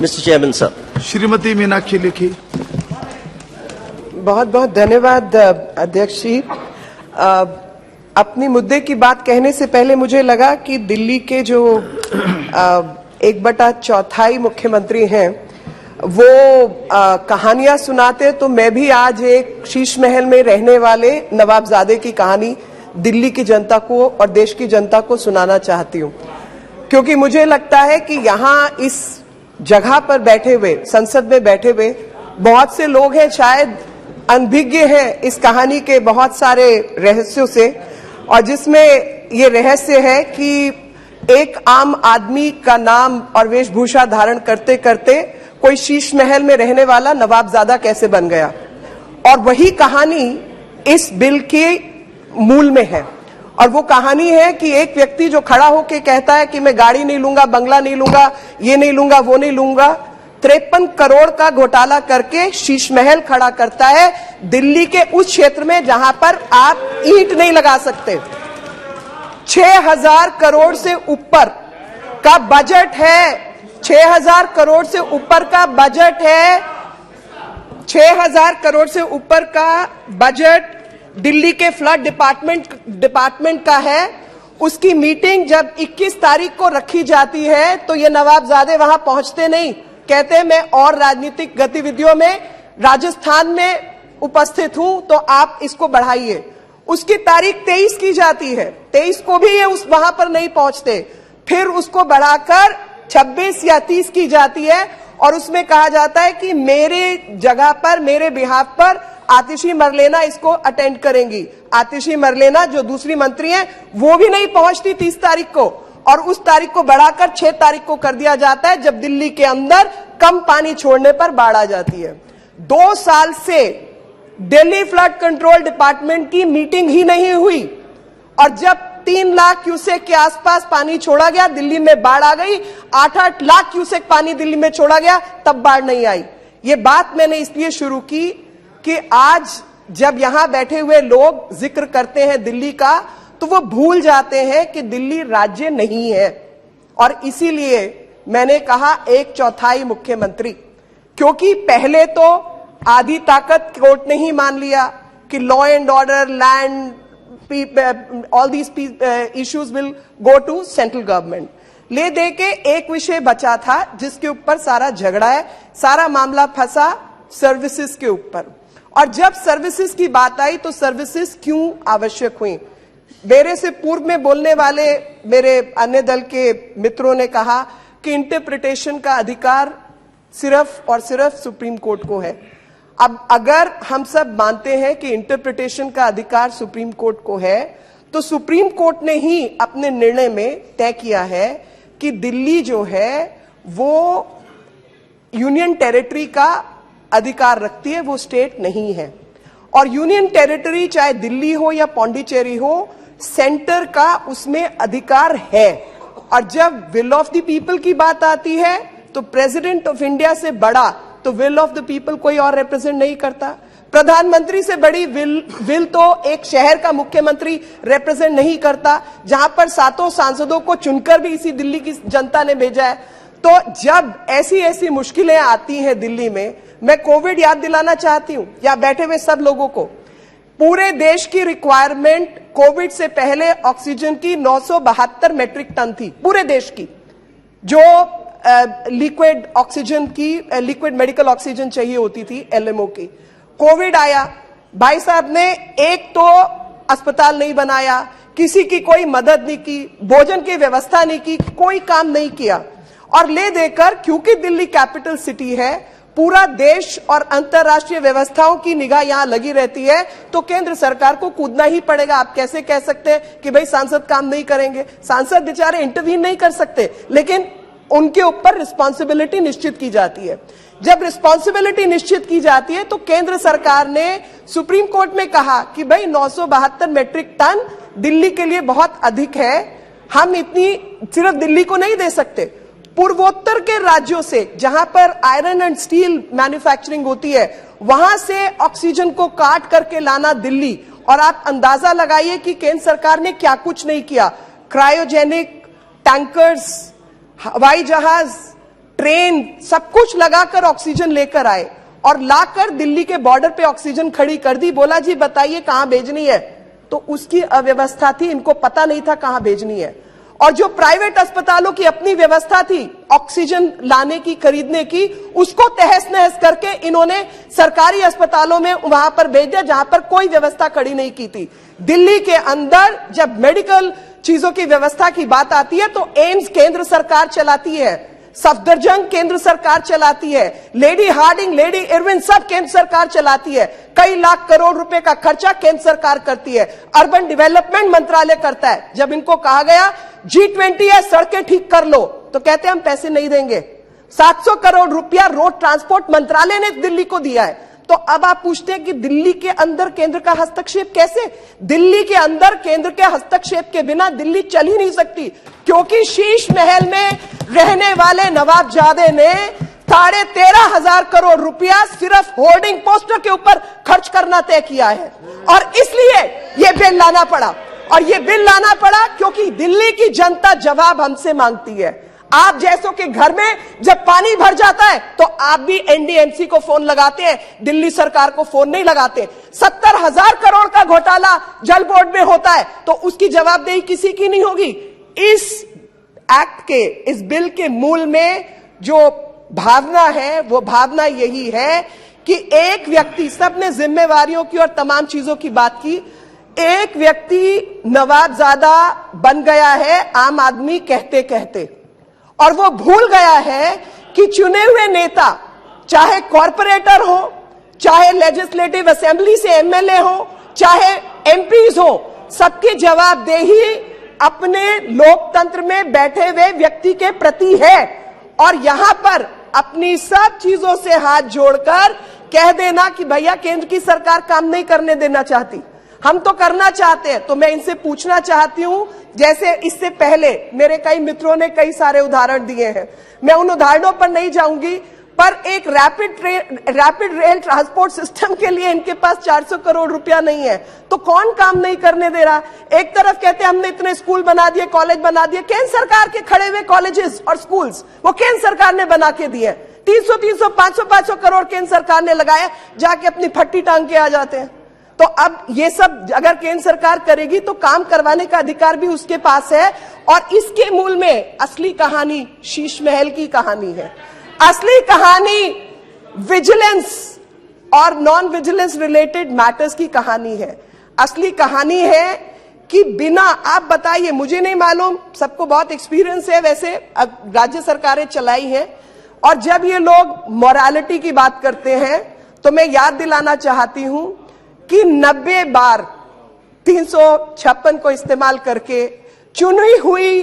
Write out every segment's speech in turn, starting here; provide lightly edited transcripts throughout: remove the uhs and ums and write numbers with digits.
Mr. Chairman, sir. Shrimati Meenakshi Lekhi. बहुत बहुत धन्यवाद अध्यक्ष जी। अपनी मुद्दे की बात कहने से पहले मुझे लगा कि दिल्ली के जो 1/4 मुख्यमंत्री हैं वो कहानियां सुनाते, तो मैं भी आज एक शीश महल में रहने वाले नवाबजादे की कहानी दिल्ली की जनता को और देश की जनता को सुनाना चाहती हूं, क्योंकि मुझे लगता है कि यहाँ इस जगह पर बैठे हुए, संसद में बैठे हुए बहुत से लोग हैं शायद अनभिज्ञ हैं इस कहानी के बहुत सारे रहस्यों से, और जिसमें ये रहस्य है कि एक आम आदमी का नाम और वेशभूषा धारण करते करते कोई शीश महल में रहने वाला नवाबजादा कैसे बन गया। और वही कहानी इस बिल के मूल में है। और वो कहानी है कि एक व्यक्ति जो खड़ा होकर कहता है कि मैं गाड़ी नहीं लूंगा, बंगला नहीं लूंगा, ये नहीं लूंगा, वो नहीं लूंगा, 53 करोड़ का घोटाला करके शीश महल खड़ा करता है दिल्ली के उस क्षेत्र में जहां पर आप ईंट नहीं लगा सकते। 6000 करोड़ से ऊपर का बजट है, 6000 करोड़ से ऊपर का बजट है, 6000 करोड़ से ऊपर का बजट दिल्ली के फ्लड डिपार्टमेंट का है। उसकी मीटिंग जब 21 तारीख को रखी जाती है तो ये नवाबजादे वहां पहुंचते नहीं, कहते हैं मैं और राजनीतिक गतिविधियों में राजस्थान में उपस्थित हूं तो आप इसको बढ़ाइए। उसकी तारीख 23 की जाती है, 23 को भी ये उस वहां पर नहीं पहुंचते, फिर उसको बढ़ाकर 26 या 30 की जाती है और उसमें कहा जाता है कि मेरे जगह पर, मेरे बिहाफ पर आतिशी मरलेना इसको अटेंड करेंगी। आतिशी मरलेना जो दूसरी मंत्री हैं वो भी नहीं पहुंचती 30 तारीख को, और उस तारीख को बढ़ाकर 6 तारीख को कर दिया जाता है जब दिल्ली के अंदर कम पानी छोड़ने पर बाढ़ आ जाती है। 2 साल से दिल्ली फ्लड कंट्रोल डिपार्टमेंट की मीटिंग ही नहीं हुई, और जब 3 लाख क्यूसेक के आसपास पानी छोड़ा गया, दिल्ली में बाढ़ आ गई, 8-8 लाख क्यूसेक पानी दिल्ली में छोड़ा गया, तब बाढ़ नहीं आई। ये बात मैंने इसलिए शुरू की कि आज जब यहां बैठे हुए लोग जिक्र करते हैं दिल्ली का, तो वो भूल जाते हैं कि दिल्ली राज्य नहीं है। और इसीलिए मैंने कहा 1/4 मुख्यमंत्री, क्योंकि पहले तो आधी ताकत कोर्ट ने ही मान लिया कि law and order, land, all these issues will go to central government. ले दे के एक विषय बचा था जिसके ऊपर सारा झगड़ा है, सारा मामला फंसा सर्विसेज के ऊपर। और जब सर्विसेज की बात आई तो सर्विसेज क्यों आवश्यक हुई, मेरे से पूर्व में बोलने वाले मेरे अन्य दल के मित्रों ने कहा कि इंटरप्रिटेशन का अधिकार सिर्फ और सिर्फ सुप्रीम कोर्ट को है। अब अगर हम सब मानते हैं कि इंटरप्रिटेशन का अधिकार सुप्रीम कोर्ट को है, तो सुप्रीम कोर्ट ने ही अपने निर्णय में तय किया है कि दिल्ली जो है वो यूनियन टेरिटरी का अधिकार रखती है, वो स्टेट नहीं है। और यूनियन टेरिटरी चाहे दिल्ली हो या पौंडीचेरी हो, सेंटर का उसमें अधिकार है। और जब विल ऑफ द पीपल की बात आती है तो प्रेसिडेंट ऑफ इंडिया से बड़ा तो विल ऑफ द पीपल कोई और रिप्रेजेंट नहीं करता। प्रधानमंत्री से बड़ी विल तो एक शहर का मुख्यमंत्री रिप्रेजेंट नहीं करता, जहां पर 7 सांसदों को चुनकर भी इसी दिल्ली की जनता ने भेजा है। तो जब ऐसी ऐसी मुश्किलें आती हैं दिल्ली में, मैं कोविड याद दिलाना चाहती हूं या बैठे हुए सब लोगों को, पूरे देश की रिक्वायरमेंट कोविड से पहले ऑक्सीजन की 972 मेट्रिक टन थी, पूरे देश की, जो लिक्विड ऑक्सीजन की, लिक्विड मेडिकल ऑक्सीजन चाहिए होती थी, एलएमओ की। कोविड आया, भाई साहब ने एक तो अस्पताल नहीं बनाया, किसी की कोई मदद नहीं की, भोजन की व्यवस्था नहीं की, कोई काम नहीं किया। और ले देकर, क्योंकि दिल्ली कैपिटल सिटी है, पूरा देश और अंतरराष्ट्रीय व्यवस्थाओं की निगाह यहां लगी रहती है, तो केंद्र सरकार को कूदना ही पड़ेगा। आप कैसे कह सकते हैं कि भाई सांसद काम नहीं करेंगे? सांसद बेचारे इंटरवीन नहीं कर सकते, लेकिन उनके ऊपर रिस्पॉन्सिबिलिटी निश्चित की जाती है। जब रिस्पॉन्सिबिलिटी निश्चित की जाती है तो केंद्र सरकार ने सुप्रीम कोर्ट में कहा कि भाई 972 मैट्रिक टन दिल्ली के लिए बहुत अधिक है, हम इतनी सिर्फ दिल्ली को नहीं दे सकते, पूर्वोत्तर के राज्यों से जहां पर आयरन एंड स्टील मैन्युफैक्चरिंग होती है, वहां से ऑक्सीजन को काट करके लाना दिल्ली। और आप अंदाजा लगाइए कि केंद्र सरकार ने क्या कुछ नहीं किया। क्रायोजेनिक टैंकर्स, हवाई जहाज, ट्रेन सब कुछ लगाकर ऑक्सीजन लेकर आए और लाकर दिल्ली के बॉर्डर पे ऑक्सीजन खड़ी कर दी। बोला जी बताइए कहां भेजनी है, तो उसकी अव्यवस्था थी, इनको पता नहीं था कहां भेजनी है। और जो प्राइवेट अस्पतालों की अपनी व्यवस्था थी ऑक्सीजन लाने की, खरीदने की, उसको तहस नहस करके इन्होंने सरकारी अस्पतालों में वहां पर भेज दिया जहां पर कोई व्यवस्था खड़ी नहीं की थी। दिल्ली के अंदर जब मेडिकल चीजों की व्यवस्था की बात आती है तो एम्स केंद्र सरकार चलाती है, सफदरजंग केंद्र सरकार चलाती है, लेडी हार्डिंग, लेडी इरविन सब केंद्र सरकार चलाती है। कई लाख करोड़ रुपए का खर्चा केंद्र सरकार करती है, अर्बन डेवलपमेंट मंत्रालय करता है। जब इनको कहा गया G20 है, सड़कें ठीक कर लो, तो कहते हैं हम पैसे नहीं देंगे। 700 करोड़ रुपया रोड ट्रांसपोर्ट मंत्रालय ने दिल्ली को दिया है। तो अब आप पूछते हैं कि दिल्ली के अंदर केंद्र का हस्तक्षेप कैसे? दिल्ली के अंदर केंद्र के हस्तक्षेप के बिना दिल्ली चल ही नहीं सकती, क्योंकि शीश महल में रहने वाले नवाबजादे ने 13,500 करोड़ रुपया सिर्फ होर्डिंग पोस्टर के ऊपर खर्च करना तय किया है। और इसलिए यह बिल लाना पड़ा, और यह बिल लाना पड़ा क्योंकि दिल्ली की जनता जवाब हमसे मांगती है। आप जैसों के घर में जब पानी भर जाता है तो आप भी एनडीएमसी को फोन लगाते हैं, दिल्ली सरकार को फोन नहीं लगाते। 70,000 करोड़ का घोटाला जल बोर्ड में होता है तो उसकी जवाबदेही किसी की नहीं होगी। इस एक्ट के, इस बिल के मूल में जो भावना है वो भावना यही है कि एक व्यक्ति, सबने जिम्मेवारियों की और तमाम चीजों की बात की, एक व्यक्ति नवाबजादा बन गया है आम आदमी कहते कहते, और वो भूल गया है कि चुने हुए नेता, चाहे कॉरपोरेटर हो, चाहे लेजिस्लेटिव असेंबली से एमएलए हो, चाहे एमपीज हो, सबकी जवाबदेही अपने लोकतंत्र में बैठे हुए व्यक्ति के प्रति है। और यहां पर अपनी सब चीजों से हाथ जोड़कर कह देना कि भैया केंद्र की सरकार काम नहीं करने देना चाहती, हम तो करना चाहते हैं। तो मैं इनसे पूछना चाहती हूं, जैसे इससे पहले मेरे कई मित्रों ने कई सारे उदाहरण दिए हैं, मैं उन उदाहरणों पर नहीं जाऊंगी, पर एक रैपिड रेल ट्रांसपोर्ट सिस्टम के लिए इनके पास 400 करोड़ रुपया नहीं है, तो कौन काम नहीं करने दे रहा? एक तरफ कहते हैं हमने इतने स्कूल बना दिए, कॉलेज बना दिए, केंद्र सरकार के खड़े हुए कॉलेजेस और स्कूल्स वो केंद्र सरकार ने बना के दिए। 300 500 करोड़ केंद्र सरकार ने लगाया, जाके अपनी फट्टी टांग के आ जाते हैं। तो अब ये सब अगर केंद्र सरकार करेगी तो काम करवाने का अधिकार भी उसके पास है। और इसके मूल में असली कहानी शीश महल की कहानी है। असली कहानी विजिलेंस और नॉन विजिलेंस रिलेटेड मैटर्स की कहानी है। असली कहानी है कि बिना, आप बताइए, मुझे नहीं मालूम, सबको बहुत एक्सपीरियंस है, वैसे राज्य सरकारें चलाई हैं, और जब ये लोग मोरालिटी की बात करते हैं तो मैं याद दिलाना चाहती हूं कि 90 बार 356 को इस्तेमाल करके चुनी हुई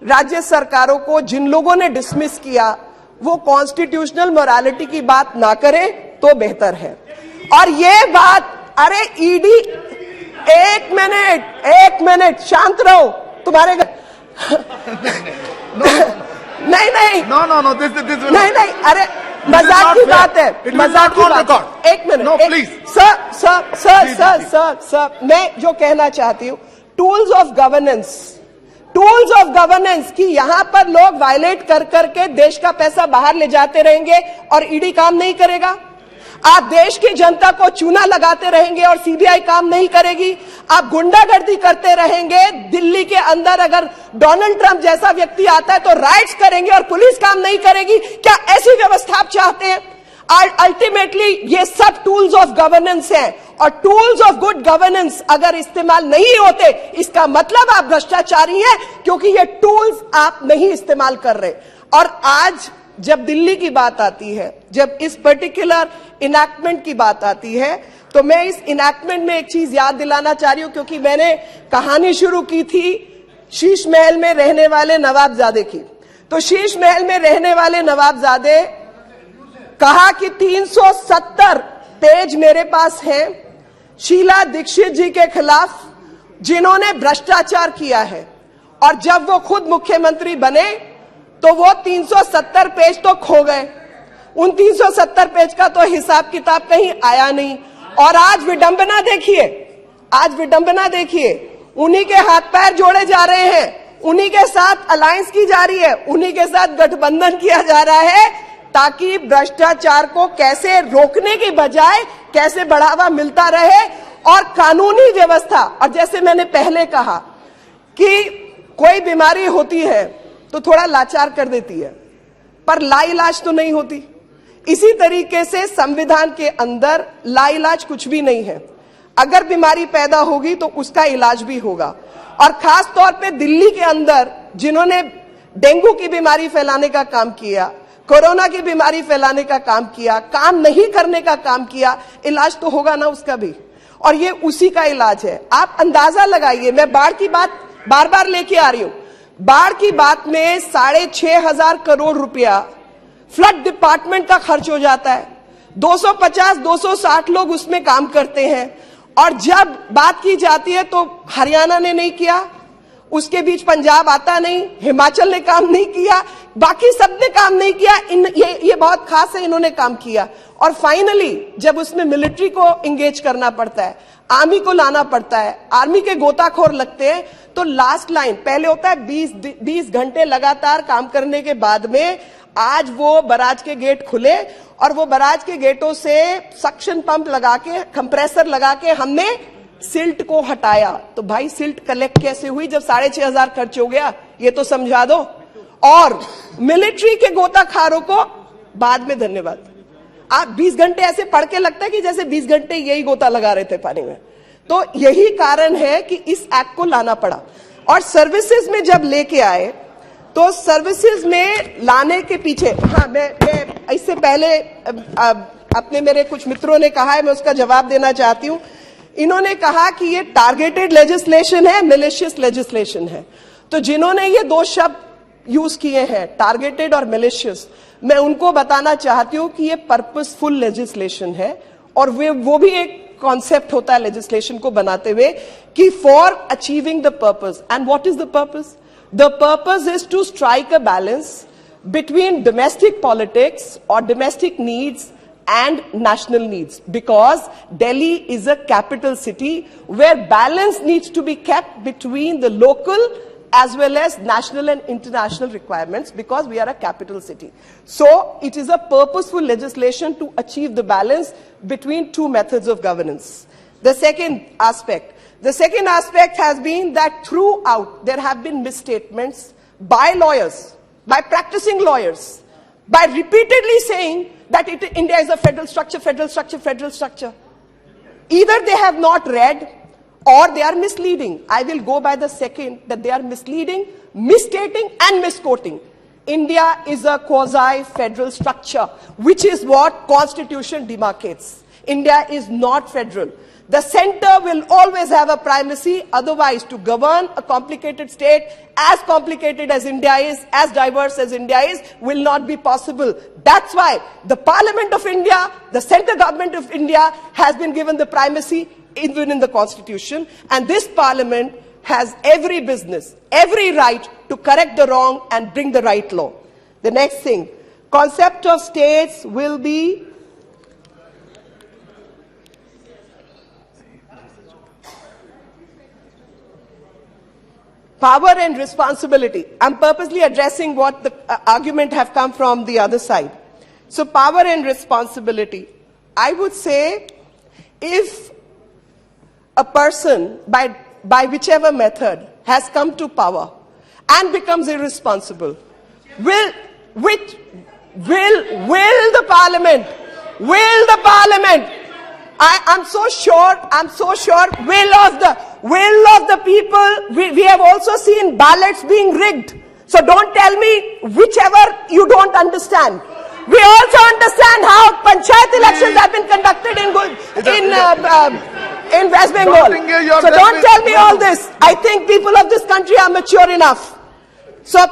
राज्य सरकारों को जिन लोगों ने डिसमिस किया वो कॉन्स्टिट्यूशनल मोरालिटी की बात ना करें तो बेहतर है। और ये बात, अरे ईडी, एक मिनट शांत रहो, तुम्हारे नहीं No, this नहीं, अरे मजाक की बात है, मजाक की बात। एक मिनट, No, please. सर, मैं जो कहना चाहती हूँ, टूल्स ऑफ गवर्नेंस की यहां पर लोग वायलेट कर करके देश का पैसा बाहर ले जाते रहेंगे और ईडी काम नहीं करेगा। आप देश की जनता को चूना लगाते रहेंगे और सीबीआई काम नहीं करेगी। आप गुंडागर्दी करते रहेंगे। दिल्ली के अंदर अगर डोनाल्ड ट्रंप जैसा व्यक्ति आता है तो राइट्स करेंगे और पुलिस काम नहीं करेगी। क्या ऐसी व्यवस्था आप चाहते हैं? अल्टीमेटली ये सब टूल्स ऑफ गवर्नेंस हैं, और टूल्स ऑफ गुड गवर्नेंस अगर इस्तेमाल नहीं होते इसका मतलब आप भ्रष्टाचारी हैं, क्योंकि ये टूल्स आप नहीं इस्तेमाल कर रहे। और आज जब दिल्ली की बात आती है, जब इस पर्टिकुलर इनैक्टमेंट की बात आती है, तो मैं इस इनैक्टमेंट में एक चीज याद दिलाना चाह रही हूं, क्योंकि मैंने कहानी शुरू की थी शीश महल में रहने वाले नवाबजादे की। तो शीश महल में रहने वाले नवाबजादे कहा कि 370 पेज मेरे पास है शीला दीक्षित जी के खिलाफ, जिन्होंने भ्रष्टाचार किया है, और जब वो खुद मुख्यमंत्री बने तो वो 370 पेज तो खो गए। उन 370 पेज का तो हिसाब किताब कहीं आया नहीं। और आज विडंबना देखिए, उन्हीं के हाथ पैर जोड़े जा रहे हैं, उन्हीं के साथ अलायंस की जा रही है, उन्हीं के साथ गठबंधन किया जा रहा है, ताकि भ्रष्टाचार को कैसे रोकने की बजाय कैसे बढ़ावा मिलता रहे और कानूनी व्यवस्था। और जैसे मैंने पहले कहा कि कोई बीमारी होती है तो थोड़ा लाचार कर देती है, पर लाइलाज तो नहीं होती। इसी तरीके से संविधान के अंदर लाइलाज कुछ भी नहीं है। अगर बीमारी पैदा होगी तो उसका इलाज भी होगा। और खास तौर पे दिल्ली के अंदर जिन्होंने डेंगू की बीमारी फैलाने का काम किया, कोरोना की बीमारी फैलाने का काम किया, काम नहीं करने का काम किया, इलाज तो होगा ना उसका भी, और ये उसी का इलाज है। आप अंदाजा लगाइए, मैं बाढ़ की बात बार बार लेके आ रही हूं, बाढ़ की बात में 6,500 करोड़ रुपया फ्लड डिपार्टमेंट का खर्च हो जाता है। 250-260 लोग उसमें काम करते हैं, और जब बात की जाती है तो हरियाणा ने नहीं किया, उसके बीच पंजाब आता नहीं, हिमाचल ने काम नहीं किया, बाकी सब ने काम नहीं किया। ये बहुत खास है, इन्होंने काम किया। और फाइनली जब उसमें मिलिट्री को एंगेज करना पड़ता है, आर्मी को लाना पड़ता है, आर्मी के गोताखोर लगते हैं, तो लास्ट लाइन पहले होता है 20 घंटे लगातार काम करने के बाद में आज वो बराज के गेट खुले, और वो बराज के गेटों से सक्शन पंप लगा के, कंप्रेसर लगा के हमने सिल्ट को हटाया। तो भाई सिल्ट कलेक्ट कैसे हुई जब 6,500 खर्च हो गया, ये तो समझा दो। और मिलिट्री के गोताखारों को बाद में धन्यवाद। आप 20 घंटे ऐसे पढ़ के लगता है कि जैसे 20 घंटे यही गोता लगा रहे थे पानी में। तो यही कारण है कि इस एक्ट को लाना पड़ा। और सर्विसेज में जब लेके आए तो सर्विसेज में लाने के पीछे, हाँ मैं इससे पहले अपने मेरे कुछ मित्रों ने कहा है, मैं उसका जवाब देना चाहती हूं। इन्होंने कहा कि ये टारगेटेड लेजिस्लेशन है, मिलिशियस लेजिस्लेशन है। तो जिन्होंने ये दो शब्द यूज किए हैं, टारगेटेड और मिलिशियस, मैं उनको बताना चाहती हूं कि ये पर्पसफुल लेजिस्लेशन है। और वो भी एक कॉन्सेप्ट होता है लेजिस्लेशन को बनाते हुए कि for achieving the purpose. And what is the purpose? The purpose is to strike a balance between domestic politics or domestic needs and national needs, because Delhi is a capital city where balance needs to be kept between the local as well as national and international requirements, because we are a capital city. So it is a purposeful legislation to achieve the balance between two methods of governance. The second aspect has been that throughout there have been misstatements by lawyers, by practicing lawyers, by repeatedly saying that India is a federal structure. Either they have not read or they are misleading. I will go by the second, that they are misleading, misstating and misquoting. India is a quasi-federal structure, which is what Constitution demarcates. India is not federal. The center will always have a primacy, otherwise to govern a complicated state as complicated as India is, as diverse as India is, will not be possible. That's why the Parliament of India, the central government of India has been given the primacy even in the Constitution, and this Parliament has every business, every right to correct the wrong and bring the right law. The next thing, concept of states will be power and responsibility. I'm purposely addressing what the argument have come from the other side. So power and responsibility. I would say if a person by whichever method has come to power and becomes irresponsible, will the parliament, I'm so sure will of the people, we have also seen ballots being rigged. So don't tell me whichever you don't understand. We also understand how panchayat elections have been conducted in West Bengal. So don't tell me all this. I think people of this country are mature enough. So